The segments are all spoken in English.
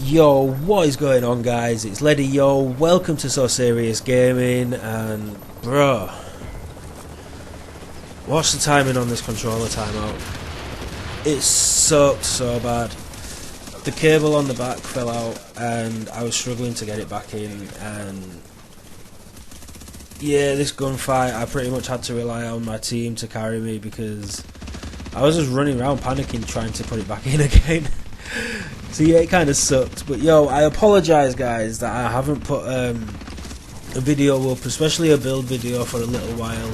Yo, what is going on, guys? It's Leddy. Yo, welcome to So Serious Gaming. And bro, what's the timing on this controller timeout? It sucked so bad. The cable on the back fell out and I was struggling to get it back in, and yeah, this gunfight I pretty much had to rely on my team to carry me because I was just running around panicking trying to put it back in again. So yeah, it kind of sucked. But yo, I apologise guys that I haven't put a video up, especially a build video, for a little while.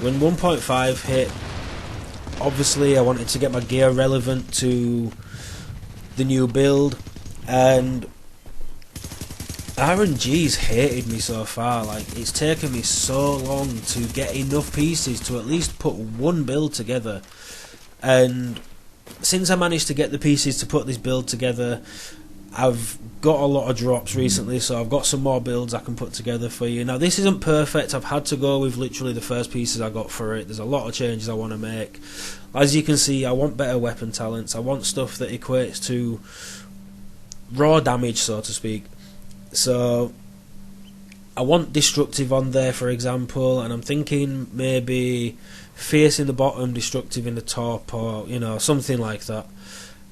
When 1.5 hit, obviously I wanted to get my gear relevant to the new build, and RNG's hated me so far. Like, it's taken me so long to get enough pieces to at least put one build together, and since I managed to get the pieces to put this build together, I've got a lot of drops recently, so I've got some more builds I can put together for you. Now, this isn't perfect. I've had to go with literally the first pieces I got for it. There's a lot of changes I want to make. As you can see, I want better weapon talents. I want stuff that equates to raw damage, so to speak. So I want destructive on there, for example, and I'm thinking maybe fierce in the bottom, destructive in the top, or something like that.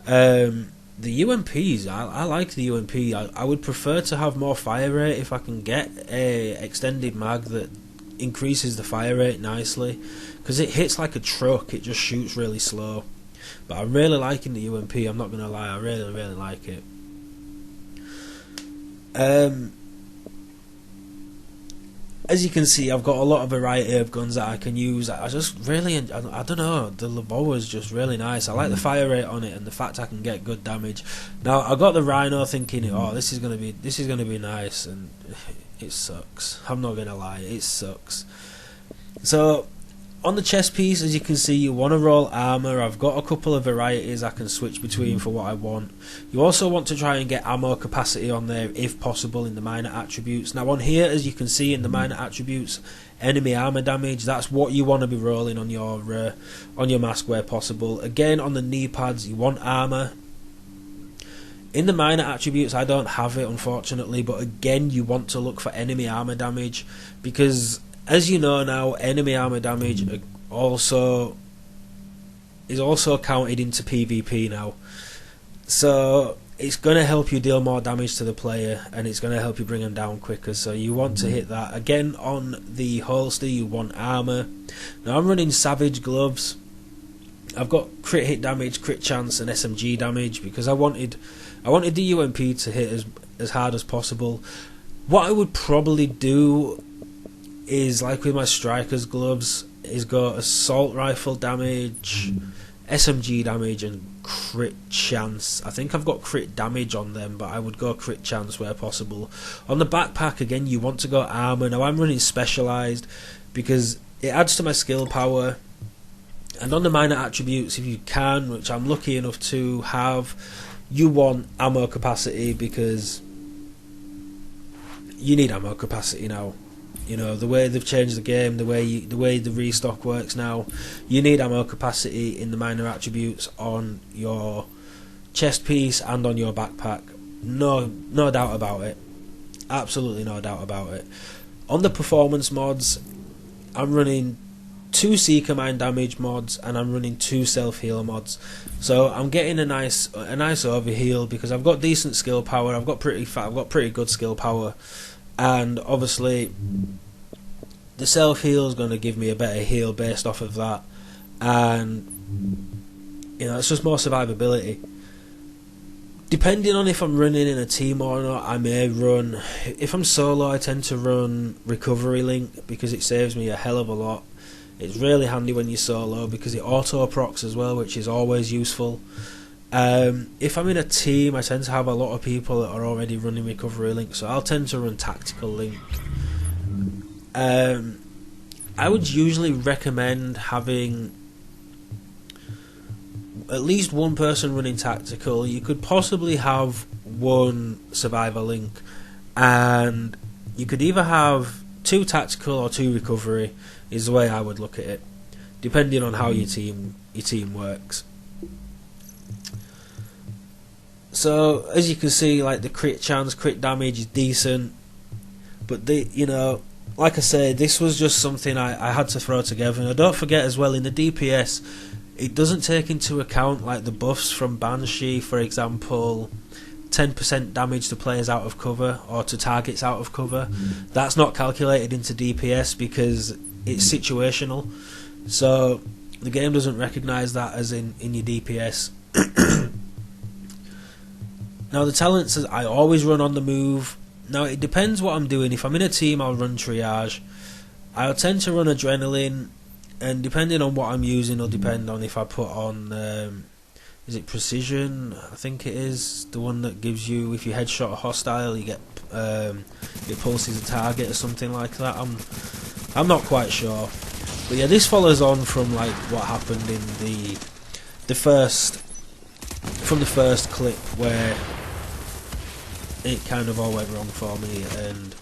The UMPs, I like the UMP. I would prefer to have more fire rate if I can get a extended mag that increases the fire rate nicely, because it hits like a truck. It just shoots really slow. But I'm really liking the UMP. I'm not gonna lie, I really like it. As you can see, I've got a lot of variety of guns that I can use. I just really, I don't know, the Laboa is just really nice. I like the fire rate on it and the fact I can get good damage. Now, I got the Rhino thinking, oh, this is gonna be nice, and it sucks. I'm not gonna lie, it sucks. So, on the chest piece, as you can see, you want to roll armor. I've got a couple of varieties I can switch between for what I want. You also want to try and get ammo capacity on there if possible in the minor attributes. Now on here, as you can see in the minor attributes, enemy armor damage, that's what you want to be rolling on your mask where possible. Again, on the knee pads, you want armor. In the minor attributes, I don't have it, unfortunately, but again, you want to look for enemy armor damage, because as you know now, enemy armor damage is also counted into PvP now. So it's going to help you deal more damage to the player, and it's going to help you bring them down quicker. So you want to hit that. Again, on the holster, you want armor. Now I'm running Savage gloves. I've got crit hit damage, crit chance, and SMG damage because I wanted the UMP to hit as hard as possible. What I would probably do is, like with my Striker's gloves, is go assault rifle damage, SMG damage, and crit chance. I think I've got crit damage on them, but I would go crit chance where possible. On the backpack, again, you want to go armor. Now I'm running specialized because it adds to my skill power. And on the minor attributes, if you can, which I'm lucky enough to have, you want ammo capacity, because you need ammo capacity now. You know, the way they've changed the game, the way the restock works now, you need ammo capacity in the minor attributes on your chest piece and on your backpack. No doubt about it. Absolutely no doubt about it. On the performance mods, I'm running 2 Seeker Mine damage mods, and I'm running 2 self heal mods. So I'm getting a nice overheal because I've got decent skill power. I've got pretty good skill power. And obviously the self heal is going to give me a better heal based off of that, and it's just more survivability. Depending on if I'm running in a team or not, I may run, if I'm solo, I tend to run Recovery Link because it saves me a hell of a lot. It's really handy when you're solo because it auto procs as well, which is always useful. If I'm in a team, I tend to have a lot of people that are already running Recovery Link, so I'll tend to run Tactical Link. I would usually recommend having at least one person running Tactical. You could possibly have one Survivor Link, and you could either have 2 Tactical or 2 Recovery, is the way I would look at it, depending on how your team works. So as you can see, like the crit chance, crit damage is decent, but you know, like I said, this was just something I had to throw together. And don't forget as well, in the DPS, it doesn't take into account like the buffs from Banshee, for example, 10% damage to players out of cover or to targets out of cover. That's not calculated into DPS because it's situational. So the game doesn't recognise that as in your DPS. Now the talents, I always run on the move. Now it depends what I'm doing. If I'm in a team, I'll run triage. I'll tend to run adrenaline, and depending on what I'm using, will depend on if I put on is it precision? I think it is the one that gives you, if you headshot a hostile, you get it pulses a target or something like that. I'm not quite sure, but yeah, this follows on from like what happened in the first clip where it kind of all went wrong for me and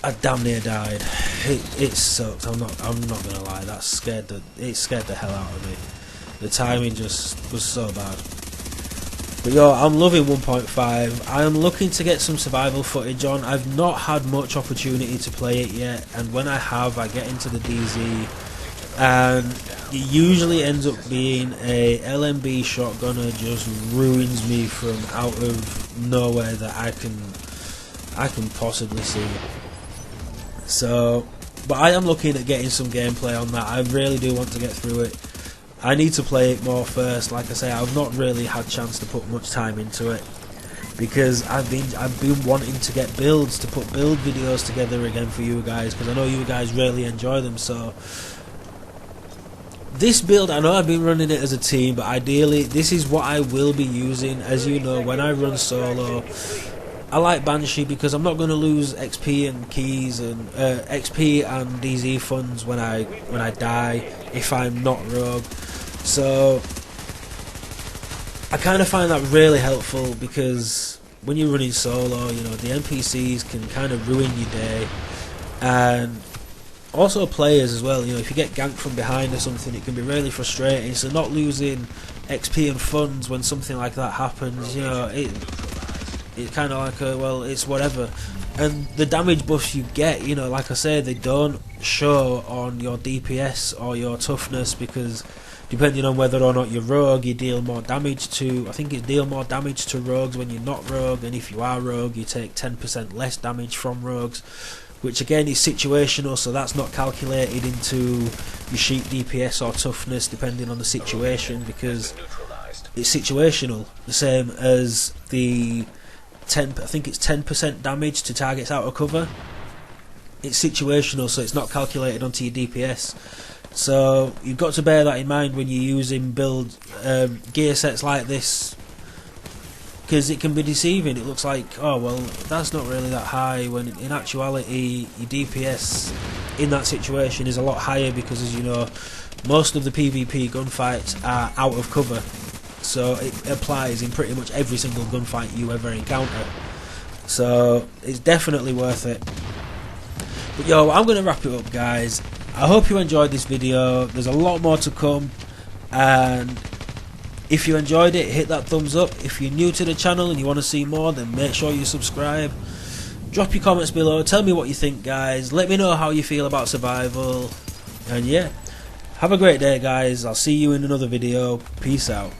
I damn near died. It sucked. I'm not gonna lie. It scared the hell out of me. The timing just was so bad. But yo, I'm loving 1.5. I am looking to get some survival footage on. I've not had much opportunity to play it yet, and when I have, I get into the DZ, and it usually ends up being a LMB shotgunner just ruins me from out of nowhere that I can possibly see. So, but I am looking at getting some gameplay on that. I really do want to get through it. I need to play it more first. Like I say, I've not really had chance to put much time into it because I've been wanting to get builds, to put build videos together again for you guys, because I know you guys really enjoy them. So this build, I know I've been running it as a team, but ideally this is what I will be using. As you know, when I run solo, I like Banshee because I'm not going to lose XP and keys and XP and DZ funds when I die if I'm not rogue. So I kind of find that really helpful because when you're running solo, you know, the NPCs can kind of ruin your day, and also players as well. You know, if you get ganked from behind or something, it can be really frustrating. So not losing XP and funds when something like that happens, you know, it's kind of like well, it's whatever. And the damage buffs you get, you know, like I say, they don't show on your DPS or your toughness, because depending on whether or not you're rogue, you deal more damage to, I think it's deal more damage to rogues when you're not rogue, and if you are rogue you take 10% less damage from rogues, which again is situational, so that's not calculated into your sheet DPS or toughness depending on the situation, because it's situational, the same as the I think it's 10% damage to targets out of cover. It's situational, so it's not calculated onto your DPS. So you've got to bear that in mind when you're using build gear sets like this, because it can be deceiving. It looks like, oh well, that's not really that high, when in actuality your DPS in that situation is a lot higher, because as you know, most of the PvP gunfights are out of cover. So it applies in pretty much every single gunfight you ever encounter. So it's definitely worth it. But yo, I'm going to wrap it up, guys. I hope you enjoyed this video. There's a lot more to come, and if you enjoyed it, hit that thumbs up. If you're new to the channel and you want to see more, then make sure you subscribe. Drop your comments below. Tell me what you think, guys. Let me know how you feel about survival. And yeah, have a great day, guys. I'll see you in another video. Peace out.